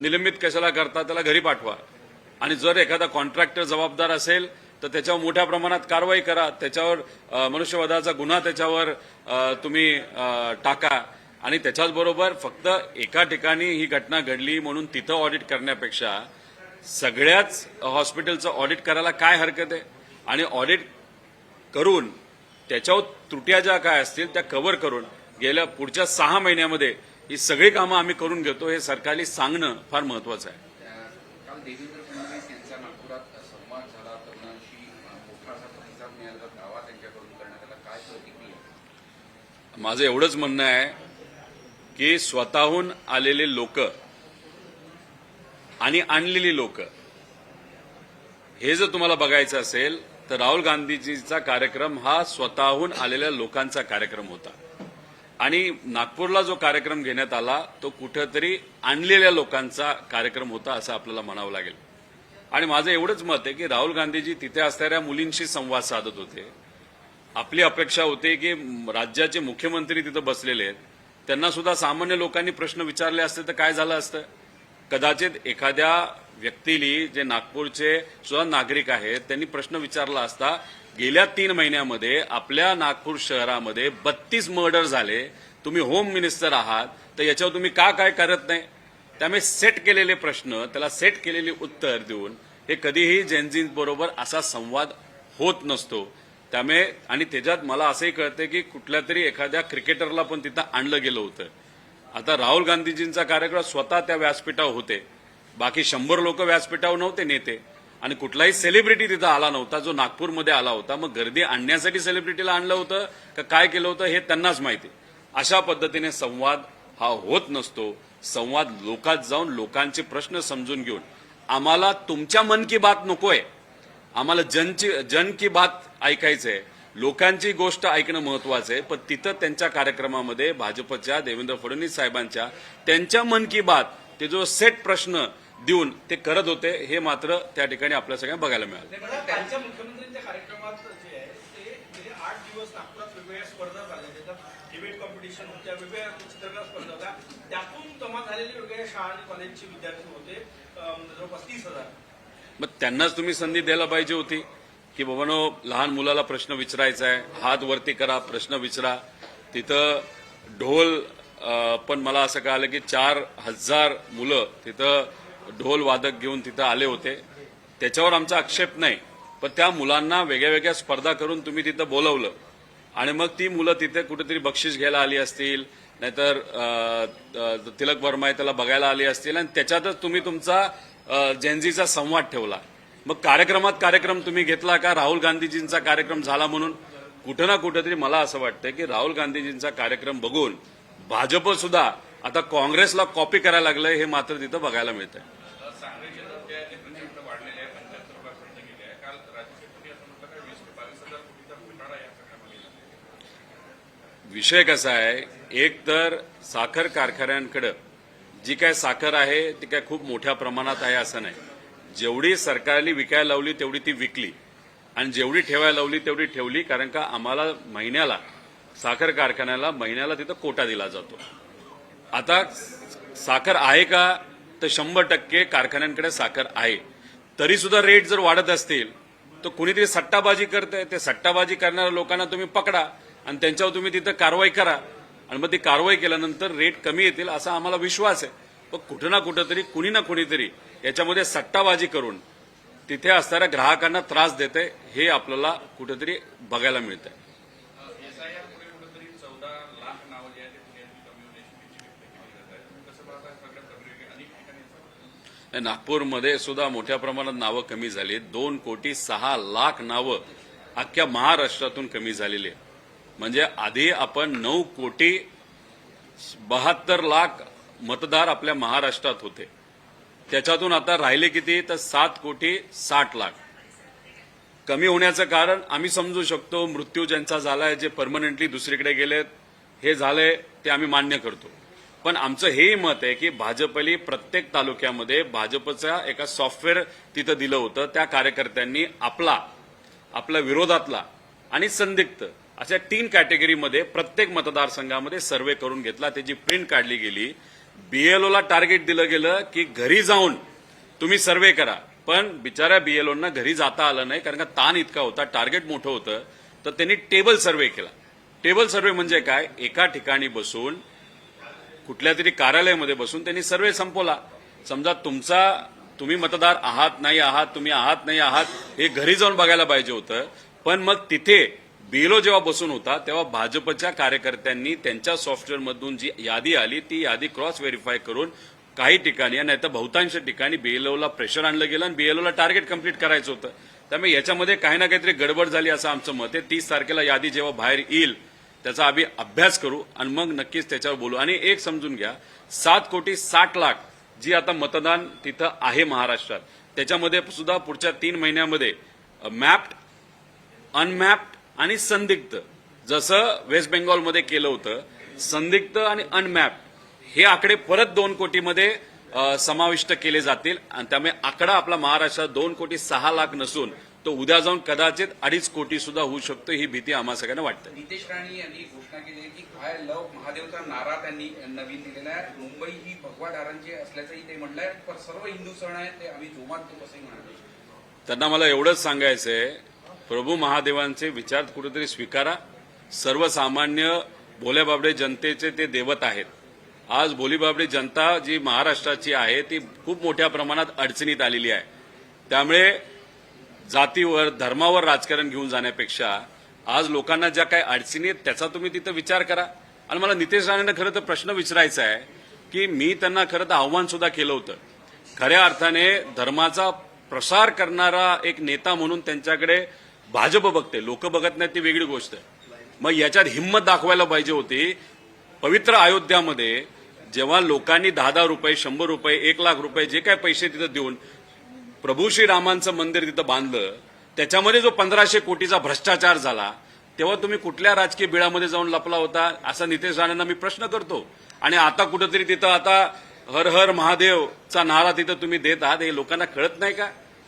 निलंबित कशाला करता, त्याला घरी पाठवा. आणि जर एखादा कॉन्ट्रॅक्टर जबाबदार असेल तर त्याच्यावर मोठ्या प्रमाणात कारवाई करा, त्याच्यावर मनुष्यवधाचा गुन्हा त्याच्यावर तुम्ही टाका. आणि त्याच्याच बरोबर फक्त एका ठिकाणी ही घटना घडली म्हणून तिथं ऑडिट करण्यापेक्षा सगळ्याच हॉस्पिटलचं ऑडिट करायला काय हरकत आहे. आणि ऑडिट करून त्याच्यावर त्रुट्या ज्या काय असतील त्या कव्हर करून गेल्या पुढच्या 6 महिन्यामध्ये ही सगळी कामं आम्ही करून घेतो हे सरकारला सांगणं फार महत्वाचं आहे. काल देवेंद्र फडणवीस यांचा नागपुरात संवाद झाला, तरुणांशी मोठा असा प्रतिसाद मिळाला, दावा त्यांच्याकडून करण्यात आला, काय प्रतिक्रिया? माझं एवढंच म्हणणं आहे की स्वतःहून आलेले लोक आणि आणलेली लोक हे जर तुम्हाला बघायचं असेल तर राहुल गांधीजीचा कार्यक्रम हा स्वतःहून आलेल्या लोकांचा कार्यक्रम होता. आणि नागपूरला जो कार्यक्रम घेण्यात आला तो कुठेतरी आणलेल्या लोकांचा कार्यक्रम होता असं आपल्याला म्हणावं लागेल. आणि माझं एवढंच मत आहे की राहुल गांधीजी तिथे असणाऱ्या मुलींशी संवाद साधत होते. आपली अपेक्षा होती की राज्याचे मुख्यमंत्री तिथे बसलेले आहेत, त्यांना सुद्धा सामान्य लोकांनी प्रश्न विचारले असते तर काय झालं असतं. कदाचित एखाद्या व्यक्तीली जे नागपूरचे सुद्धा नागरिक आहेत त्यांनी प्रश्न विचारला असता, गेल्या 3 महिन्यामध्ये आपल्या नागपूर शहरामध्ये 32 मर्डर झाले, तुम्ही होम मिनिस्टर आहात तर याच्यावर तुम्ही का काय करत नाही. त्यामुळे सेट केलेले प्रश्न त्याला सेट केलेली उत्तर देऊन हे कधीही जेनझींबरोबर असा संवाद होत नसतो. त्यामुळे आणि त्याच्यात मला असंही कळतं की कुठल्या तरी एखाद्या क्रिकेटरला पण तिथं आणलं गेलं होतं. आता राहुल गांधीजींचा कार्यक्रम स्वतः त्या व्यासपीठावर होते, बाकी 100 लोक व्यासपीठावर नव्हते नेते, आणि कुठलाही सेलिब्रिटी तिथं आला नव्हता जो नागपूरमध्ये आला होता. मग गर्दी आणण्यासाठी सेलिब्रिटीला आणलं होतं का काय केलं होतं हे त्यांनाच माहिती. अशा पद्धतीने संवाद हा होत नसतो. संवाद लोकात जाऊन लोकांचे प्रश्न समजून घेऊन, आम्हाला तुमच्या मन की बात नकोय, आम्हाला जन की बात ऐकायचंय, लोकांची गोष्ट ऐकणं महत्वाचं आहे. पण तिथं त्यांच्या कार्यक्रमामध्ये भाजपच्या देवेंद्र फडणवीस साहेबांच्या त्यांच्या मन की बात ते जो सेट प्रश्न देऊन ते करत होते हे मात्र त्या ठिकाणी आपल्या सगळ्यांना बघायला मिळालं. त्यांच्या मुख्यमंत्र्यांच्या कार्यक्रमात जे आहे ते गेले 8 दिवस नागपुरात वेगवेगळ्या स्पर्धा झाल्या, त्याच्यात डिबेट कॉम्पिटिशन होत्या, वेगवेगळ्या चित्रकला स्पर्धा होत्या, त्यातून जमा झालेले वेगवेगळ्या शाळा आणि कॉलेजचे विद्यार्थी होते जवळपास 30,000. मग त्यांनाच तुम्ही संधी द्यायला पाहिजे होती की बाबांनो, लहान मुलाला प्रश्न विचारायचा आहे, हात वरती करा, प्रश्न विचारा. तिथं ढोल पण मला असं कळालं की 4,000 मुलं तिथं ढोल वादक घेऊन तिथं आले होते. त्याच्यावर आमचा आक्षेप नाही, पण त्या मुलांना वेगळ्या वेगळ्या स्पर्धा करून तुम्ही तिथं बोलवलं आणि मग ती मुलं तिथे कुठेतरी बक्षीस घ्यायला आली असतील, नाहीतर तिलक वर्मा आहे त्याला बघायला आली असतील, आणि त्याच्यातच तुम्ही तुमचा जेनझीचा संवाद ठेवला. मग कार्यक्रम तुम्ही घेतला का राहुल गांधीजींचा कार्यक्रम झाला म्हणून? कुठं ना कुठेतरी मला असं वाटतं की राहुल गांधीजींचा कार्यक्रम बघून भाजप सुद्धा आता काँग्रेसला कॉपी करायला लागलंय हे मात्र तिथं बघायला मिळतंय. विषय कसा आहे, एक तर साखर कारखान्यांकडे जी काय साखर आहे ती काय खूप मोठ्या प्रमाणात आहे असं नाही. जेवढी सरकारने विकायला लावली तेवढी ती विकली, आणि जेवढी ठेवायला लावली तेवढी ठेवली, कारण का आम्हाला महिन्याला साखर कारखान्याला महिन्याला तिथं कोटा दिला जातो. आता साखर आहे का तर 100% कारखान्यांकडे साखर आहे. तरी सुद्धा रेट जर वाढत असतील तर कुणीतरी सट्टाबाजी करतंय. ते सट्टाबाजी करणाऱ्या लोकांना तुम्ही पकडा आणि त्यांच्यावर तुम्ही तिथं कारवाई करा, आणि मग ती कारवाई केल्यानंतर रेट कमी येतील असा आम्हाला विश्वास आहे. पण कुठं ना कुठंतरी कुणी ना कुणीतरी याच्यामध्ये सट्टाबाजी करून तिथे असणाऱ्या ग्राहकांना त्रास देते हे आपल्याला कुठेतरी बघायला मिळतंय. नागपूरमध्ये सुद्धा मोठ्या प्रमाणात नावं कमी झाली. 2,06,00,000 नावं अख्ख्या महाराष्ट्रातून कमी झालेली आहे. म्हणजे आधी आपण 9,72,00,000 मतदार आपल्या महाराष्ट्रात होते, त्याच्यातून आता राहिले किती तर 7,60,00,000. कमी होण्याचं कारण आम्ही समजू शकतो, मृत्यू ज्यांचा झालाय, जे परमनंटली दुसरीकडे गेलेत हे झाले ते आम्ही मान्य करतो. पण आमचं हेही मत आहे की भाजपली प्रत्येक तालुक्यामध्ये भाजपचा एका सॉफ्टवेअर तिथं दिलं होतं. त्या कार्यकर्त्यांनी आपला विरोधातला आणि संदिग्ध अशा 3 कॅटेगरीमध्ये प्रत्येक मतदारसंघामध्ये सर्व्हे करून घेतला. त्याची प्रिंट काढली गेली. बीएलओला टार्गेट दिलं गेलं की घरी जाऊन तुम्ही सर्वे करा, पण बिचाऱ्या बीएलओना घरी जाता आलं नाही कारण का ताण इतका होता, टार्गेट मोठं होतं. तर त्यांनी टेबल सर्वे केला. टेबल सर्वे म्हणजे काय, एका ठिकाणी बसून कुठल्या तरी कार्यालयामध्ये बसून त्यांनी सर्वे संपवला. समजा तुम्ही मतदार आहात नाही आहात, तुम्ही आहात नाही आहात हे घरी जाऊन बघायला पाहिजे होतं. पण मग तिथे बीएलओ जेव्हा बसून होता तेव्हा भाजपच्या कार्यकर्त्यांनी त्यांच्या सॉफ्टवेअरमधून जी यादी आली ती यादी क्रॉस व्हेरीफाय करून काही ठिकाणी नाही तर बहुतांश ठिकाणी बीएलओला प्रेशर आणलं गेलं आणि बीएलओला टार्गेट कंप्लीट करायचं होतं. त्यामुळे याच्यामध्ये काही ना काहीतरी गडबड झाली असं आमचं मत आहे. 30 तारखेला यादी जेव्हा बाहेर येईल त्याचा आम्ही अभ्यास करू आणि मग नक्कीच त्याच्यावर बोलू. आणि एक समजून घ्या, 7,60,00,000 जी आता मतदान तिथं आहे महाराष्ट्रात, त्याच्यामध्ये सुद्धा पुढच्या 3 महिन्यामध्ये मॅप्ड, अनमॅप्ड आणि संदिग्ध, जसं वेस्ट बेंगॉलमध्ये केलं होतं, संदिग्ध आणि अनमॅप्ड हे आकडे परत 2 कोटीमध्ये समाविष्ट केले जातील. आणि त्यामुळे आकडा आपला महाराष्ट्रात 2,06,00,000 नसून तो उद्या जाऊन कदाचित 2.5 कोटी सुद्धा होऊ शकतो. ही भीती आम्हा सगळ्यांना वाटते. नितेश राणे यांनी घोषणा केली आहे की आय लव्ह महादेवचा नारा त्यांनी नवीन दिलेला आहे. मुंबई ही भगवा दारांची असल्याचंही ते म्हटलंय. पण सर्व हिंदू सण आहेत ते आम्ही जोमात करू असंही म्हणाले. त्यांना मला एवढंच सांगायचंय, प्रभू महादेवांचे विचार कुठेतरी स्वीकारा. सर्वसामान्य भोल्याबाबडे जनतेचे ते दैवत आहेत. आज भोलीबाबडी जनता जी महाराष्ट्राची आहे ती खूप मोठ्या प्रमाणात अडचणीत आलेली आहे. त्यामुळे जातीवर धर्मावर राजकारण घेऊन जाण्यापेक्षा आज लोकांना ज्या काही अडचणी आहेत त्याचा तुम्ही तिथं विचार करा. आणि मला नितेश राणेंना खरं तर प्रश्न विचारायचा आहे की मी त्यांना खरं तर आव्हान सुद्धा केलं होतं. खऱ्या अर्थाने धर्माचा प्रसार करणारा एक नेता म्हणून त्यांच्याकडे भाजप बघते, लोक बघत नाहीत, ती वेगळी गोष्ट आहे. मग याच्यात हिंमत दाखवायला पाहिजे होती. पवित्र अयोध्यामध्ये जेव्हा लोकांनी 10,000 रुपये, 100 रुपये, 1,00,000 रुपये जे काही पैसे तिथं देऊन प्रभू श्रीरामांचं मंदिर तिथं बांधलं, त्याच्यामध्ये जो 1,500 कोटीचा भ्रष्टाचार झाला, तेव्हा तुम्ही कुठल्या राजकीय बिळामध्ये जाऊन लपला होता असा नितेश राणेंना मी प्रश्न करतो. आणि आता कुठेतरी तिथं आता हर हर महादेवचा नारा तिथं तुम्ही देत आहात, हे लोकांना कळत नाही का?